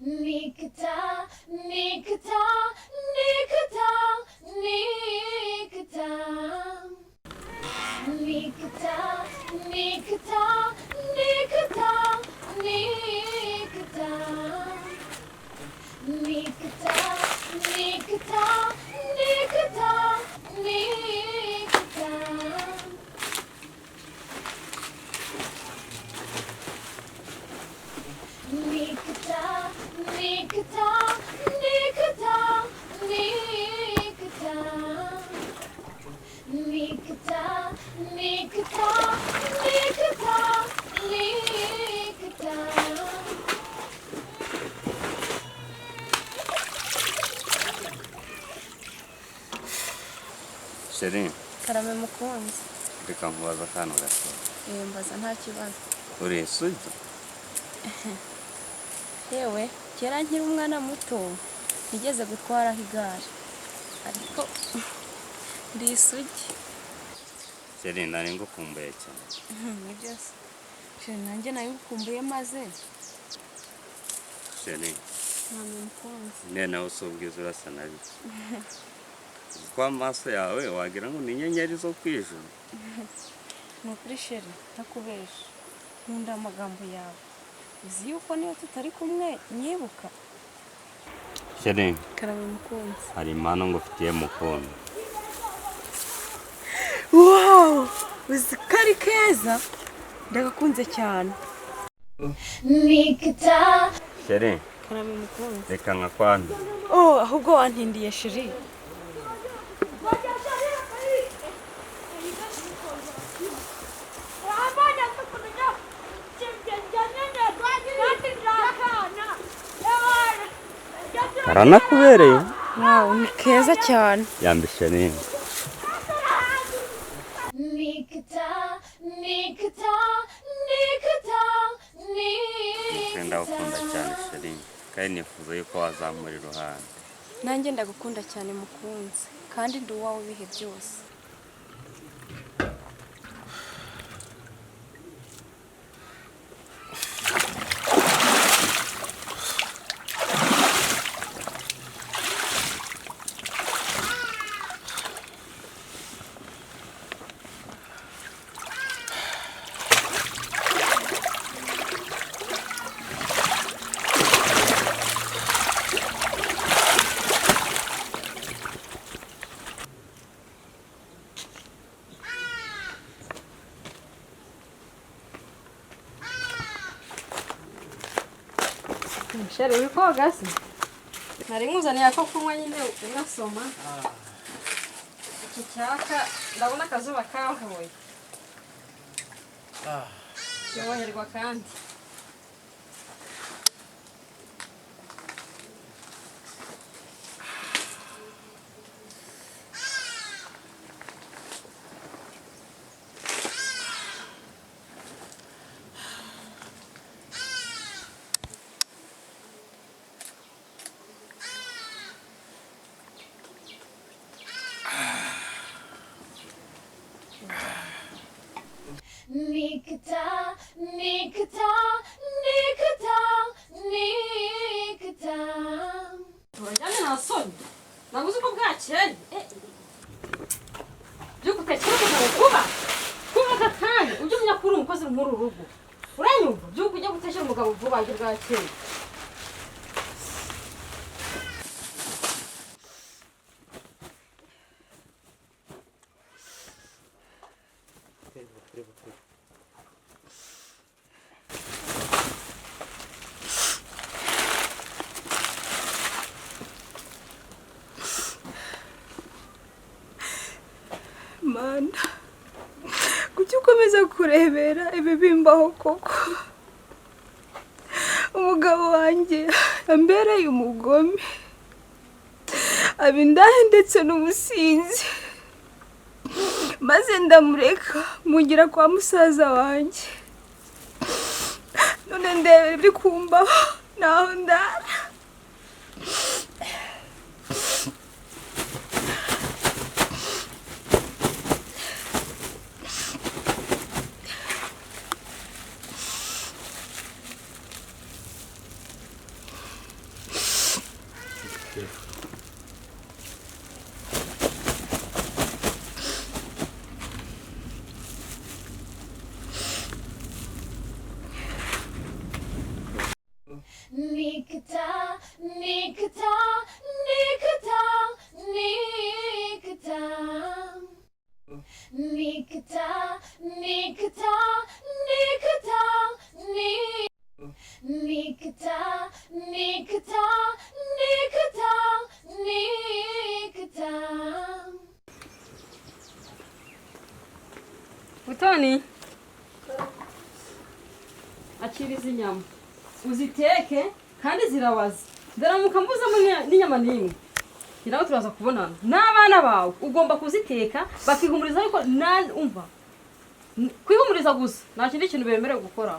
Nikita, Nikita, Nikita, Nikita, Nikita, Nikita, Nikita, Nikita, Nikita, Nikita, Nikita, Nikita. Nikita, Nikita, Nikita, Nikita, Nikita, Nikita, Nikita, Nikita. Shirin, karame mukunzi. reka nkubaza akantu gato. Mbaza nta kibazo. Uri isugi? Yewe kera nkiri umwana muto nigeze gutwaraho igare ariko ndi isugi. Shirin, nari ngukumbuye cyane. Nibyo se. Shirin, nanjye nayigukumbuye maze. Shirin, Karame mukunzi. ne nawe usubwiza urasa nabi. Kwa amaso yawe wagira ngo ni inyenyeri zo kwijuru. Nukuri Shirin, ntakubesha. Nkunda amagambo yawe. Uzi yuko niyo tutari kumwe nyibuka. Shirin, Karame mukunzi. hari impano ngufitiye mukunzi. Wow! Uzi kari keza? Ndagakunze cyane. Nikita. Shirin, Karame mukunzi. reka nkakwanda. Oh, ahubwo wantindiye Shirin. Karanakubereye? Wow, ni keza cyane. Yambi Shirin. Nikita, Nikita, Nikita, Nikita. Ndagukunda cyane Shirin, kandi nifuza yuko wazamura iruhande. Nanjye ndagukunda cyane mukunzi, kandi ndi uwawe ibihe byose. Shere, uri koga se? Nari nkuzaniye ako kunywa nyine unasoma. Iki cyaka ndabona akazuba kahuye. Yoherwa kandi. Nikita, Nikita, Nikita, Nikita. Turajyane na soni. Nabuze uko bwakeye. Byuko tekera kuba. Kuba gatanye. Ujye umenya kuri umukozi muri urugo. Uranyumva? Byuko ujya gutesha umugabo vuba nge bwakeye. Mana, kuki ukomeza kurebera ibi bimbaho koko? Umugabo wanjye yambereye umugome, abindahe ndetse n'umusinzi, maze ndamureka mugira kwa musaza wanjye. None ndebe biri kumbaho naho ndara. Nikita, Nikita, Nikita, Nikita. Nikita, Nikita, Nikita, Nikita, Nikita, Nikita, Nikita. Utoni akiriza inyama uziteke kandi zirabaza ndaramuka mbuzamo n'inyama n'imwe kiraho turaza kubonana n'abana bawe ugomba kuziteka bakihumuriza ariko umva kwihumuriza gusa nta kindi kintu bemerewe gukora.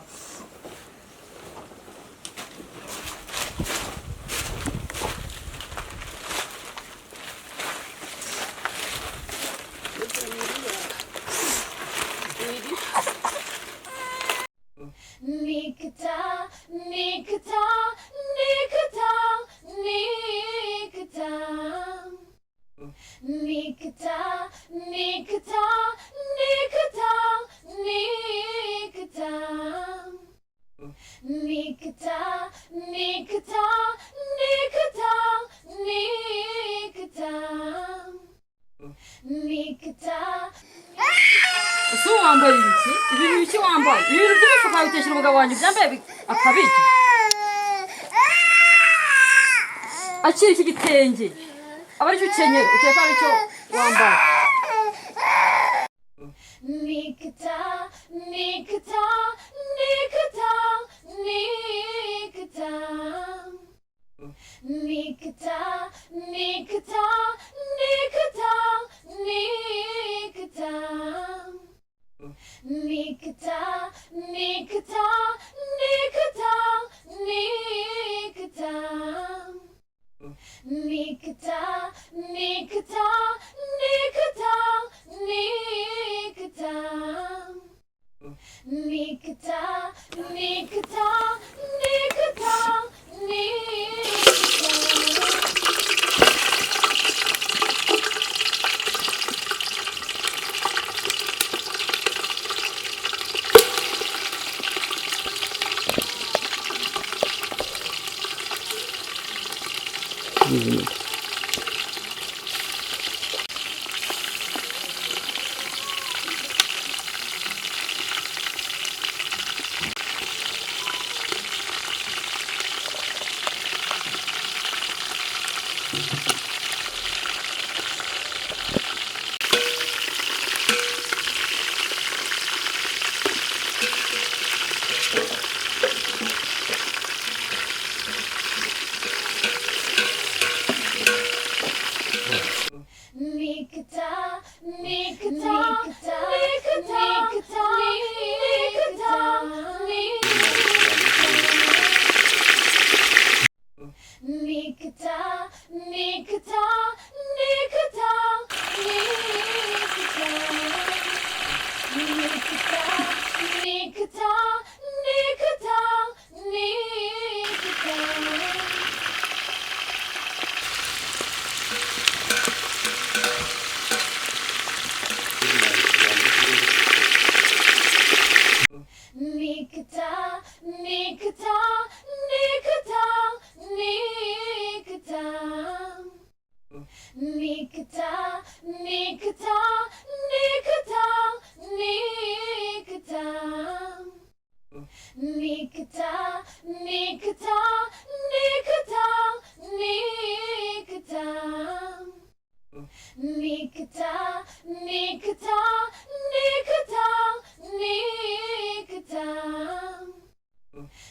Nikita, Nikita, Nikita, Nikita. Nikita, Nikita, Nikita, Nikita. Nikita, Nikita, Nikita, Nikita. Nikita. Ese wambaye iki? Ibintu biki wambaye? Ibintu by'imifuka biteshyira umugabo wanjye byambaye akabiki. Akira iki gitenge. Aba ari cyo ukenyera uteka ari cyo wambaye. Nikita, Nikita, Nikita, Nikita. Nikita, Nikita, Nikita, Nikita. Nikita, Nikita, Nikita, Nikita. Nikita, Nikita, Nikita, Nikita.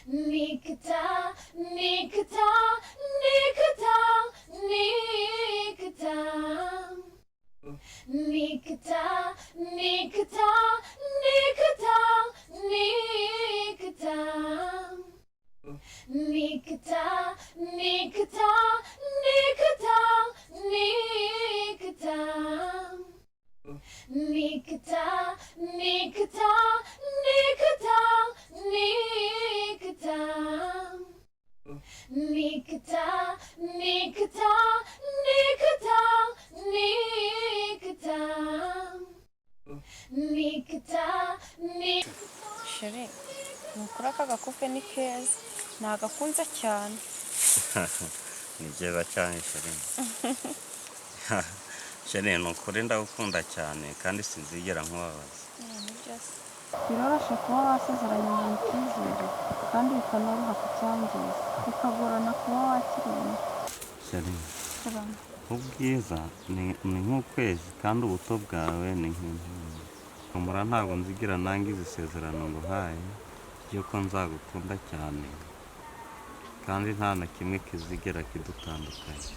Nikita, Nikita, Nikita, nagakunze cyane. Ni byiza cyane Sheri. Sheri ni ukuri ndagukunda cyane kandi sinzigera nkubabaza. Biroroshye kuba wasezeranye umuntu ukizera kandi bikanoroha kucyangiza bikagorana kuba wakiriye. Sheri, ubwiza ni nk'ukwezi kandi ubuto bwawe ni nk'intumwa. Humura ntabwo nzigira nangiza isezerano nguhaye ry'uko nzagukunda cyane kandi nta na kimwe kizigera kidutandukanya.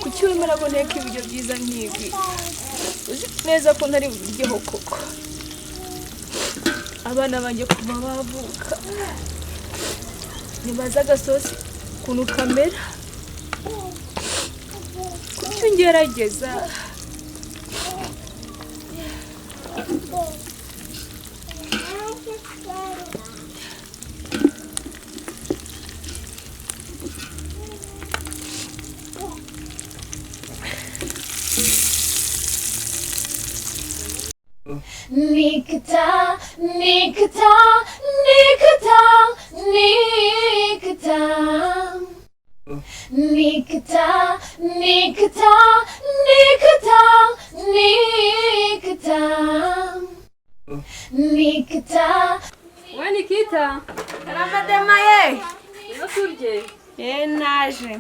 Kuki wemera ko nteka ibiryo byiza nk'ibi? Uzi neza ko ntari buryeho koko. Abana banjye kuva bavuka ntibazi agasosi ukuntu kamera. Kuki ungerageza? Nikita, Nikita, Nikita, Nikita. Nikita, Nikita, Nikita, Nikita. Nikita. we Nikita Ramademaye. iyo turye Naje.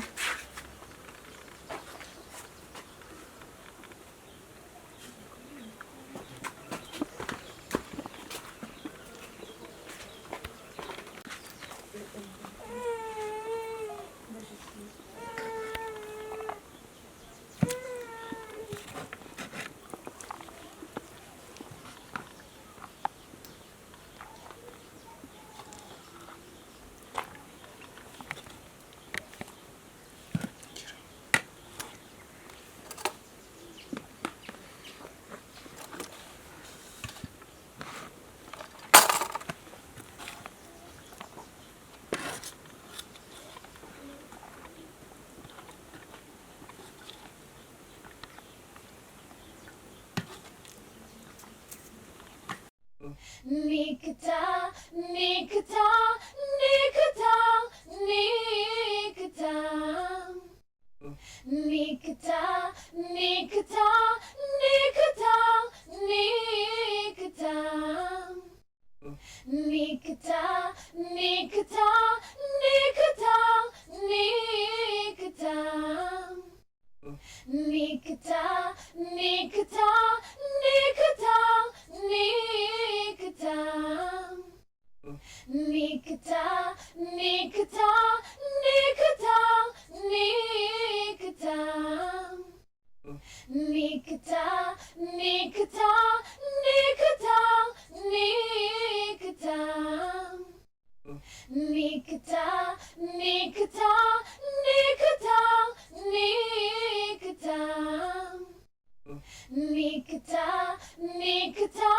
Nikita, Nikita, Nikita, Nikita. Nikita, Nikita, Nikita, Nikita. Nikita, Nikita, Nikita, Nikita. Nikita, Nikita, Nikita, Nikita. Nikita, Nikita, Nikita, Nikita. Nikita, Nikita, Nikita, Nikita. Nikita, Nikita, Nikita, Nikita. Nikita, Nikita,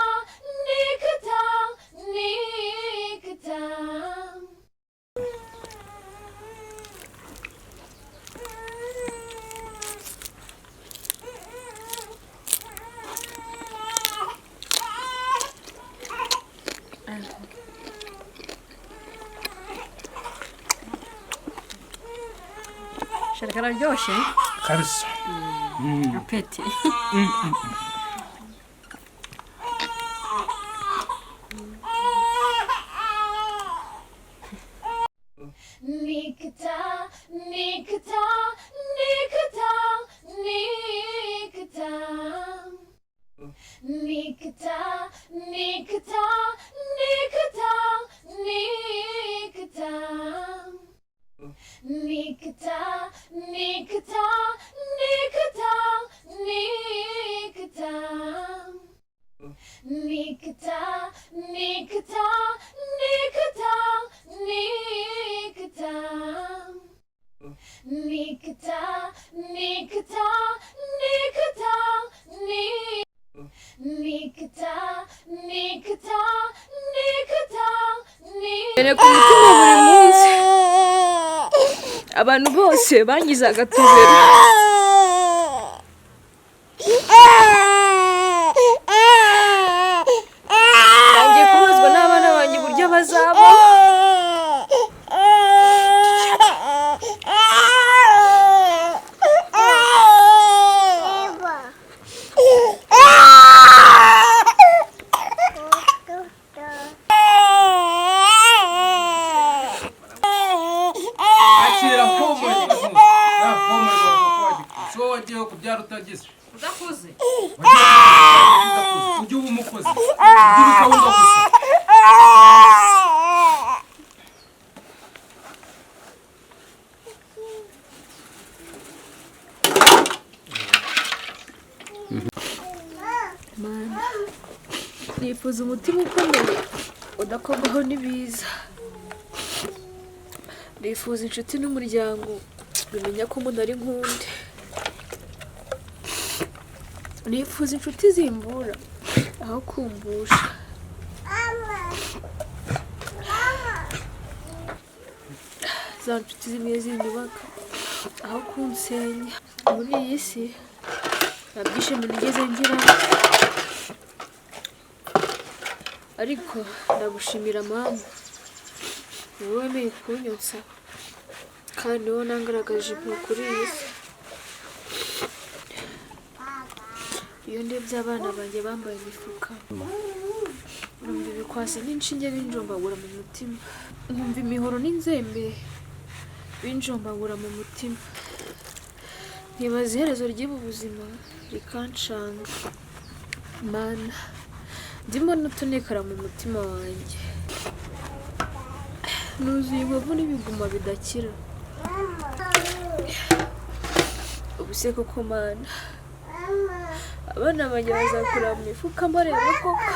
Nikita, Nikita. sharika araryoshye kabisa. apeti Nikita, Nikita, Nikita, Nikita. Nikita, Nikita, Nikita, Nikita. Nikita, Nikita, Nikita, Nikita. Nikita, Nikita, Nikita, Nikita. Nikita, Nikita, Nikita, Nikita, Nikita, Nikita, Ene ku mutima buri munsi. Abantu bose bangize agatobero. Nangiye kubazwa n'abana banjye uburyo bazaba. Akira pomwe. Na pomwe kwa so wagiye kubyara utagize. udakuze Ujye uba umukozi. Ujye ukawunga gusa. Mana, nifuza umutima ukomeye udakorwaho n'ibiza. Nifuza inshuti n'umuryango bimenya ko umuntu ari nkunde. Nifuza inshuti zimbura aho kumbusha. Za nshuti zimwe zinyubaka aho kunsenya. Muri iyi si nta byishimo nigeze ngira ariko ndagushimira mama, ni wowe wemeye kunyonsa kandi wowe nangaragaje impuhwe kuri iyi si. Iyo ndebye abana banjye bambaye imifuka, numva ibikwasi n'inshinge binjombagura mu mutima, nkumva imihoro n'inzembe binjombagura mu mutima, nkibaza iherezo ry'ubu buzima rikanshanga. Mana, ndimo n'utunekara mu mutima wanjye, nuzuye inkovu n'ibiguma bidakira. Ubuse koko Mana, abana banjye bazakura mu mifuka mbareba koko?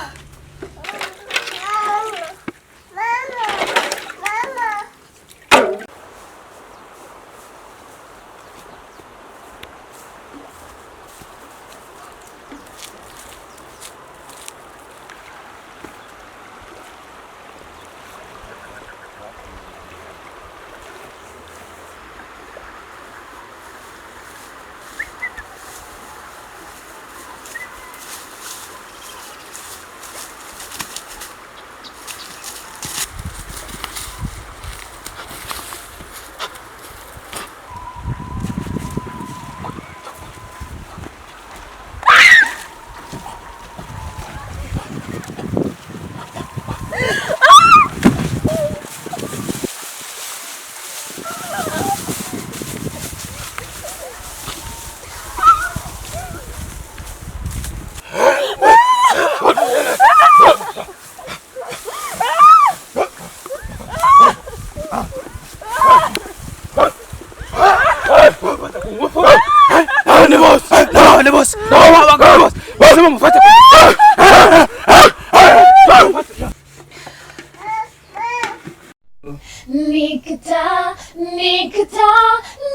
Nikita, Nikita,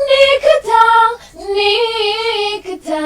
Nikita, Nikita.